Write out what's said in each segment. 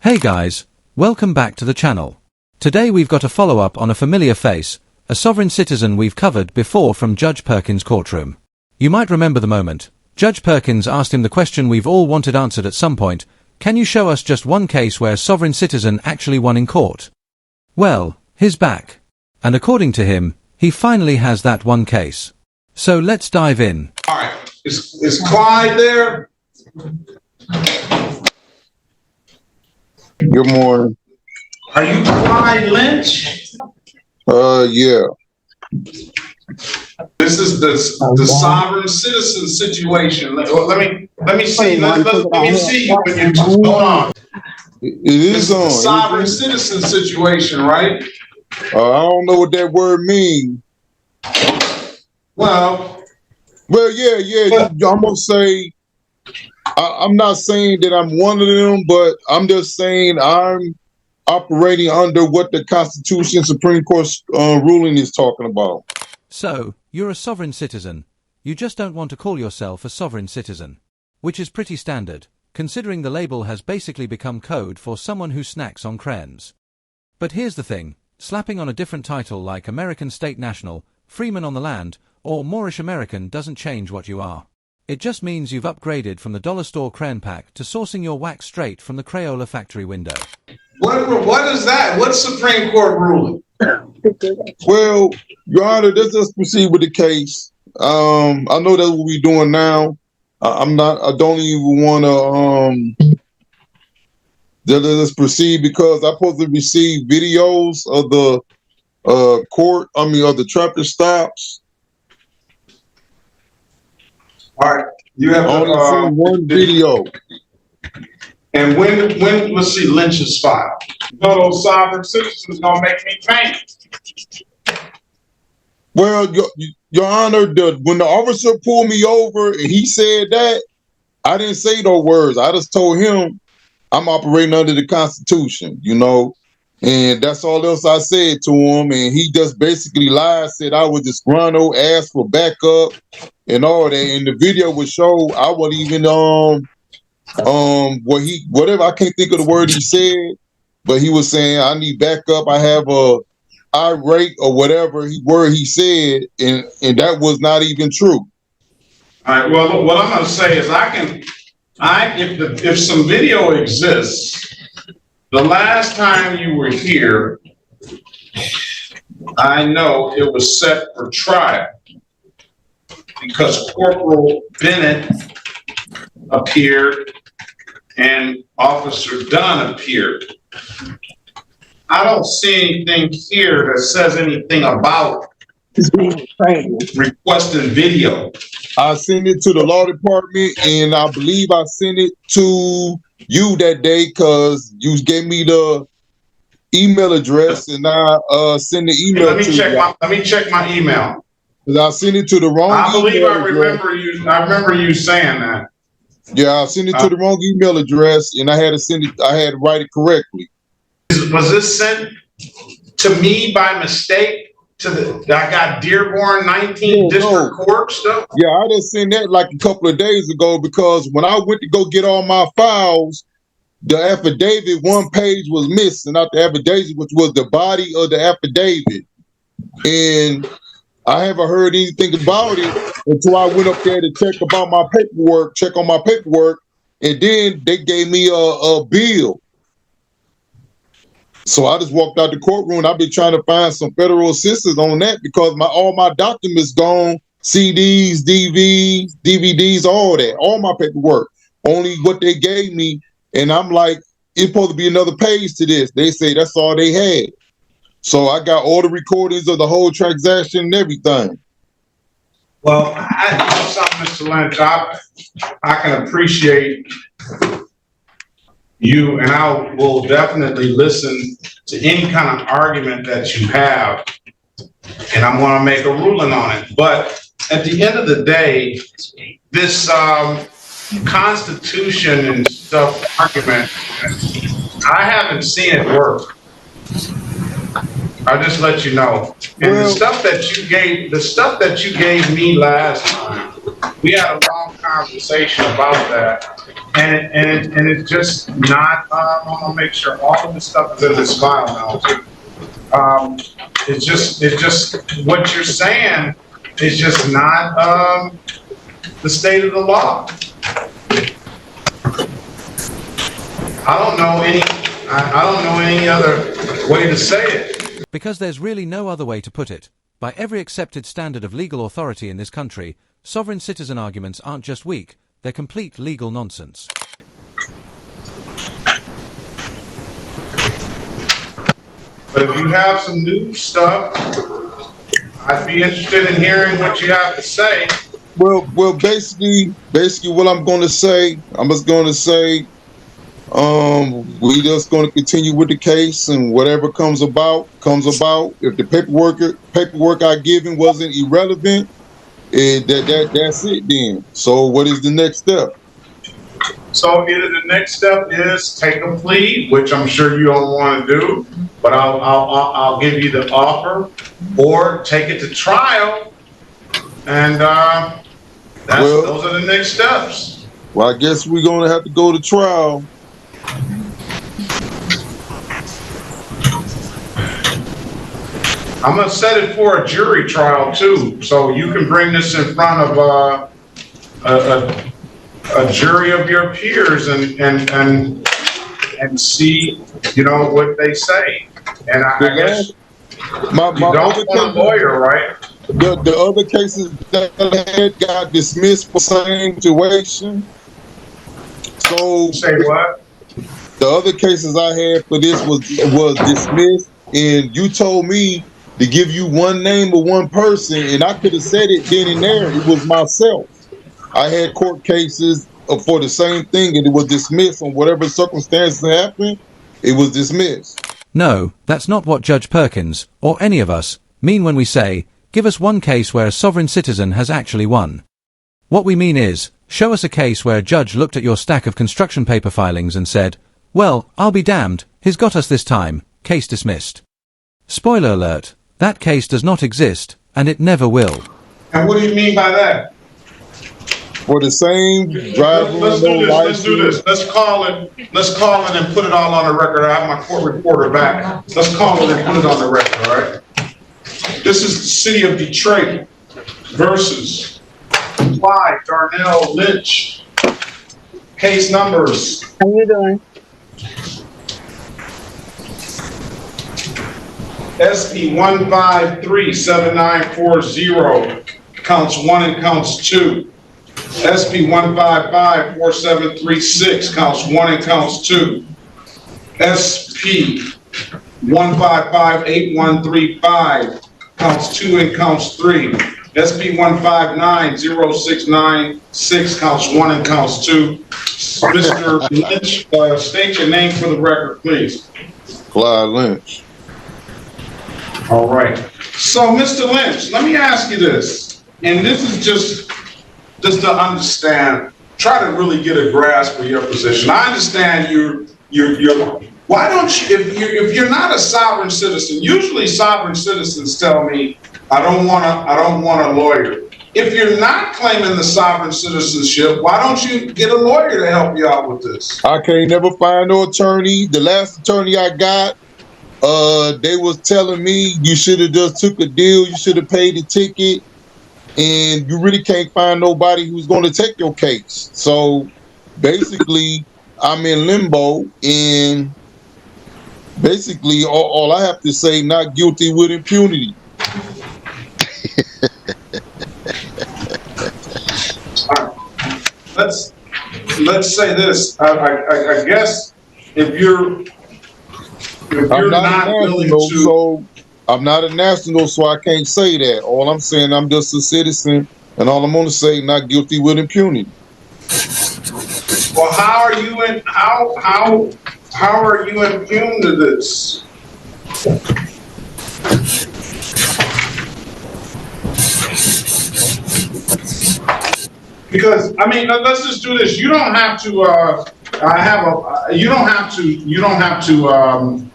Hey guys, welcome back to the channel. Today we've got a follow-up on a familiar face, a sovereign citizen we've covered before from Judge Perkins' courtroom. You might remember the moment. Judge Perkins asked him the question we've all wanted answered at some point: can you show us just one case where a sovereign citizen actually won in court? Well, he's back. And according to him, he finally has that one case. So let's dive in. Alright, is Clyde there? Good morning. Are you Clyde Lynch? Yeah. This is the sovereign citizen situation. Let me see. Let me see you when you're hold on. It is on. Sovereign citizen situation, right? I don't know what that word means. Well, yeah. I'm gonna say I'm not saying that I'm one of them, but I'm just saying I'm operating under what the Constitution Supreme Court ruling is talking about. So, you're a sovereign citizen. You just don't want to call yourself a sovereign citizen. Which is pretty standard, considering the label has basically become code for someone who snacks on crayons. But here's the thing, slapping on a different title like American State National, Freeman on the Land, or Moorish American doesn't change what you are. It just means you've upgraded from the dollar store crayon pack to sourcing your wax straight from the Crayola factory window. what is that? What's Supreme Court ruling? Well, Your Honor, let's just proceed with the case. I know that's what we're doing now. I don't even want to let's proceed because I'm supposed to receive videos of the of the traffic stops. All right, you have only seen one video. And when let's see Lynch's file. No, those sovereign citizens gonna make me faint. Well, Your Honor, when the officer pulled me over and he said that, I didn't say those words. I just told him I'm operating under the Constitution, and that's all else I said to him. And he just basically lied, said I was disgruntled, asked for backup and all that. And the video would show I wasn't even whatever, I can't think of the word he said, but he was saying I need backup. I have a irate or whatever word he said, and that was not even true. All right. Well, what I'm going to say is if some video exists, the last time you were here, I know it was set for trial because Corporal Bennett appeared and Officer Dunn appeared. I don't see anything here that says anything about requesting video. I sent it to the law department, and I believe I sent it to you that day because you gave me the email address, and I sent the email. Let me check my email. Because I sent it to the wrong. I remember you saying that. Yeah, I sent it to the wrong email address, and I had to send it. I had to write it correctly. Was this sent to me by mistake? I got Dearborn 19th District Court stuff? Yeah, I just sent that like a couple of days ago because when I went to go get all my files, the affidavit, one page was missing out the affidavit, which was the body of the affidavit. And I haven't heard anything about it until I went up there to check on my paperwork, and then they gave me a bill. So I just walked out the courtroom. I've been trying to find some federal assistance on that because all my documents gone, CDs, DVDs, all that, all my paperwork. Only what they gave me, and I'm like, it's supposed to be another page to this. They say that's all they had. So I got all the recordings of the whole transaction and everything. Well, I know something, Mr. Lynch. I can appreciate you, and I will definitely listen to any kind of argument that you have, and I'm going to make a ruling on it. But at the end of the day, this Constitution and stuff argument, I haven't seen it work. I'll just let you know. And the stuff that you gave me last time, we had a long conversation about that, and it's just not. I'm gonna make sure all of the stuff is in this file now. It's just what you're saying is just not the state of the law. I don't know any other way to say it. Because there's really no other way to put it. By every accepted standard of legal authority in this country, sovereign citizen arguments aren't just weak, they're complete legal nonsense. But if you have some new stuff, I'd be interested in hearing what you have to say. Well, basically, what I'm going to say, I'm just going to say, we just going to continue with the case, and whatever comes about. If the paperwork I given wasn't irrelevant, that's it then. So what is the next step? So either the next step is take a plea, which I'm sure you don't want to do, but I'll give you the offer, or take it to trial, and those are the next steps. Well, I guess we're going to have to go to trial. I'm gonna set it for a jury trial too, so you can bring this in front of a jury of your peers and see, what they say. And I guess you don't want a lawyer, right? The other cases that I had got dismissed for same situation. So say what? The other cases I had for this was dismissed, and you told me to give you one name of one person, and I could have said it then and there. It was myself. I had court cases for the same thing, and it was dismissed on whatever circumstances happened. It was dismissed. No, that's not what Judge Perkins, or any of us, mean when we say, give us one case where a sovereign citizen has actually won. What we mean is, show us a case where a judge looked at your stack of construction paper filings and said, well, I'll be damned, he's got us this time, case dismissed. Spoiler alert, that case does not exist, and it never will. And what do you mean by that? For the same driver. Let's do this. Let's call it and put it all on the record. I have my court reporter back. Let's call it and put it on the record, all right? This is the city of Detroit versus Clyde Darnell Lynch. Case numbers. How you doing? SP 1537940, counts 1 and counts 2. SP 1554736, counts 1 and counts 2. SP 1558135, counts 2 and counts 3. SP 1590696, counts 1 and counts 2. Mr. Lynch, state your name for the record, please. Clyde Lynch. All right. So, Mr. Lynch, let me ask you this, and this is just to understand, try to really get a grasp of your position. I understand you're why don't you, if you're not a sovereign citizen, usually sovereign citizens tell me, I don't want a lawyer. If you're not claiming the sovereign citizenship, why don't you get a lawyer to help you out with this? I can't never find no attorney. The last attorney I got, they was telling me you should have just took a deal, you should have paid the ticket, and you really can't find nobody who's going to take your case. So basically, I'm in limbo, and basically all I have to say, not guilty with impunity. Let's say this. I guess if you're not willing to, so I'm not a national, so I can't say that. All I'm saying, I'm just a citizen, and all I'm going to say, not guilty with impunity. Well, how are you immune to this? Because I mean, let's just do this. You don't have to. You don't have to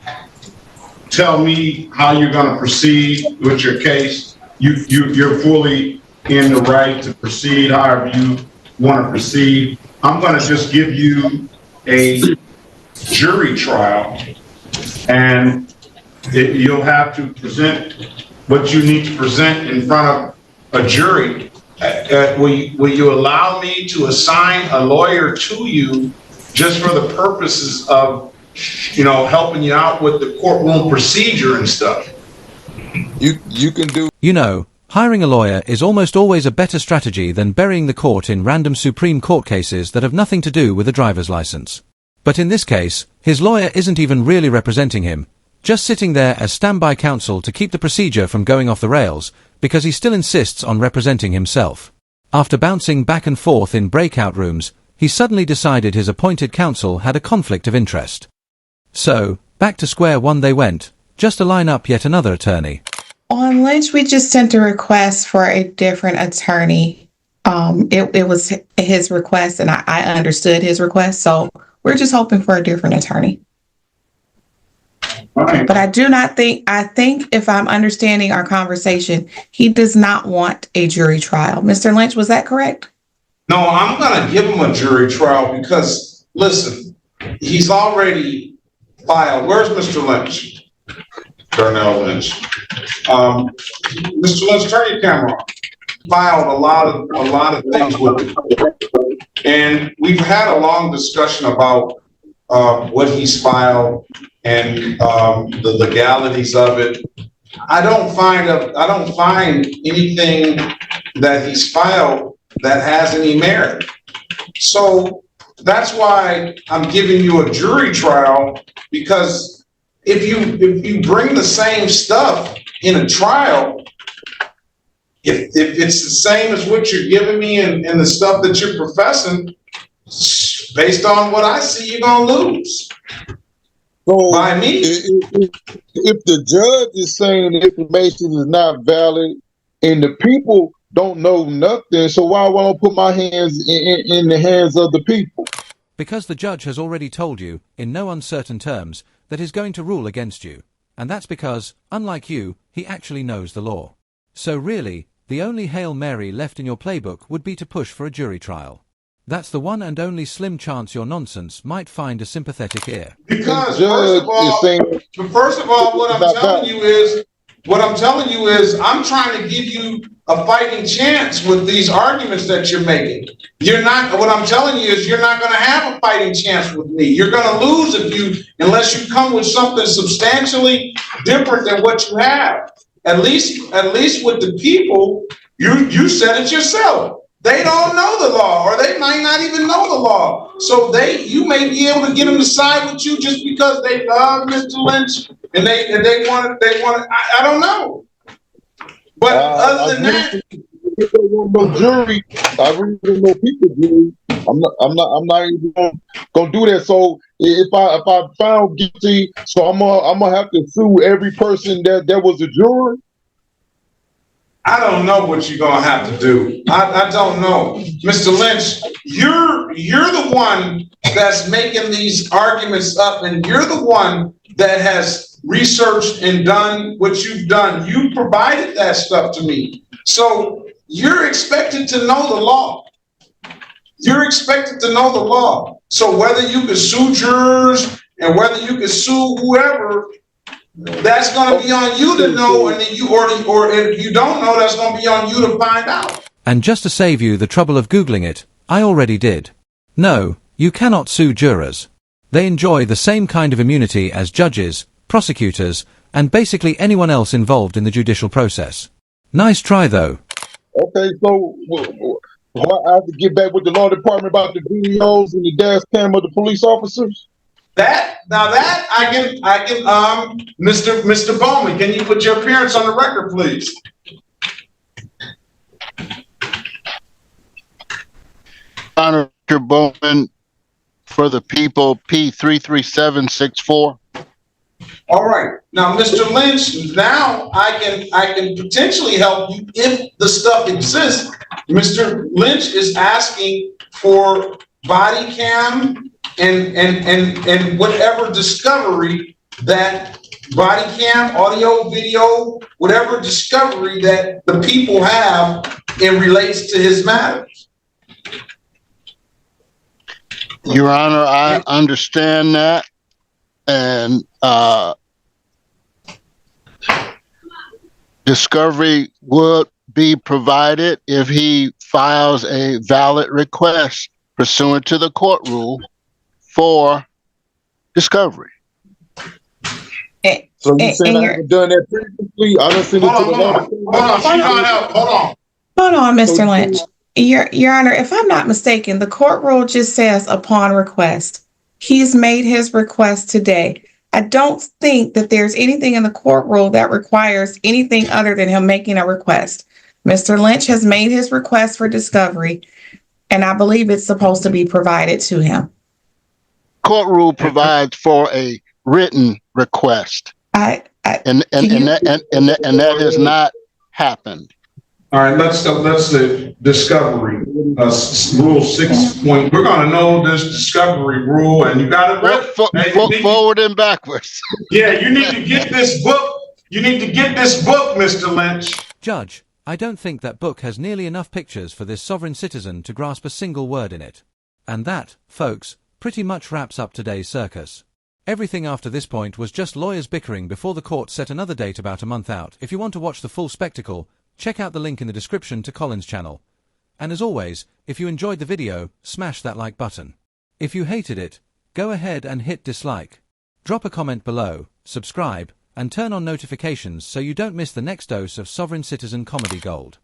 tell me how you're going to proceed with your case. You're fully in the right to proceed however want to proceed, I'm going to just give you a jury trial, and you'll have to present what you need to present in front of a jury. Will you allow me to assign a lawyer to you just for the purposes of, helping you out with the courtroom procedure and stuff? You can do. Hiring a lawyer is almost always a better strategy than burying the court in random Supreme Court cases that have nothing to do with a driver's license. But in this case, his lawyer isn't even really representing him, just sitting there as standby counsel to keep the procedure from going off the rails, because he still insists on representing himself. After bouncing back and forth in breakout rooms, he suddenly decided his appointed counsel had a conflict of interest. So, back to square one they went, just to line up yet another attorney. On Lynch, we just sent a request for a different attorney. It was his request, and I understood his request, so we're just hoping for a different attorney. Right. But I think if I'm understanding our conversation, he does not want a jury trial. Mr. Lynch, was that correct? No, I'm going to give him a jury trial because, listen, he's already filed. Where's Mr. Lynch? Darnell Lynch. Mr. Lynch, turn your camera on. Filed a lot of things with it. And we've had a long discussion about what he's filed and the legalities of it. I don't find anything that he's filed that has any merit. So that's why I'm giving you a jury trial, because if you bring the same stuff in a trial, if it's the same as what you're giving me and the stuff that you're professing, based on what I see, you're gonna lose. So by me. If the judge is saying the information is not valid and the people don't know nothing, so why won't I put my hands in the hands of the people? Because the judge has already told you, in no uncertain terms, that he's going to rule against you. And that's because, unlike you, he actually knows the law. So really, the only Hail Mary left in your playbook would be to push for a jury trial. That's the one and only slim chance your nonsense might find a sympathetic ear. Because first of all, what I'm telling you is I'm trying to give you a fighting chance with these arguments that you're making. What I'm telling you is you're not going to have a fighting chance with me. You're going to lose unless you come with something substantially different than what you have. At least with the people, you said it yourself. They don't know the law, or they might not even know the law. So you may be able to get them to side with you just because they love Mr. Lynch and they want it. I don't know. But other than that, no jury. I really don't know people jury. I'm not even gonna do that. So if I found guilty, so I'm gonna have to sue every person that was a juror. I don't know what you're gonna have to do. I don't know, Mr. Lynch. You're the one that's making these arguments up, and you're the one that has researched and done what you've done. You provided that stuff to me, so you're expected to know the law. You're expected to know the law. So whether you can sue jurors and whether you can sue whoever, that's going to be on you to know, and then or if you don't know, that's going to be on you to find out. And just to save you the trouble of Googling it, I already did. No, you cannot sue jurors. They enjoy the same kind of immunity as judges, prosecutors, and basically anyone else involved in the judicial process. Nice try, though. Okay, so I have to get back with the law department about the videos and the dash cam of the police officers? That I can, Mr. Bowman, can you put your appearance on the record, please? Honor Bowman for the people, P33764. All right. Now, Mr. Lynch, now I can potentially help you if the stuff exists. Mr. Lynch is asking for body cam and whatever discovery that body cam, audio, video, whatever discovery that the people have, it relates to his matters. Your Honor, I understand that. And discovery would be provided if he files a valid request pursuant to the court rule for discovery. So you saying I haven't done that previously? I done sent it to the law. Hold on, she's not out. Hold on. Hold on, Mr. Lynch. Your Honor, if I'm not mistaken, the court rule just says upon request. He's made his request today. I don't think that there's anything in the court rule that requires anything other than him making a request. Mr. Lynch has made his request for discovery, and I believe it's supposed to be provided to him. Court rule provides for a written request, and that has not happened. All right, let's the discovery rule 6 point. We're gonna know this discovery rule, and you got it Forward and backwards. Yeah, you need to get this book. You need to get this book, Mr. Lynch. Judge, I don't think that book has nearly enough pictures for this sovereign citizen to grasp a single word in it. And that, folks, pretty much wraps up today's circus. Everything after this point was just lawyers bickering before the court set another date about a month out. If you want to watch the full spectacle, check out the link in the description to Colin's channel. And as always, if you enjoyed the video, smash that like button. If you hated it, go ahead and hit dislike. Drop a comment below, subscribe, and turn on notifications so you don't miss the next dose of Sovereign Citizen Comedy Gold.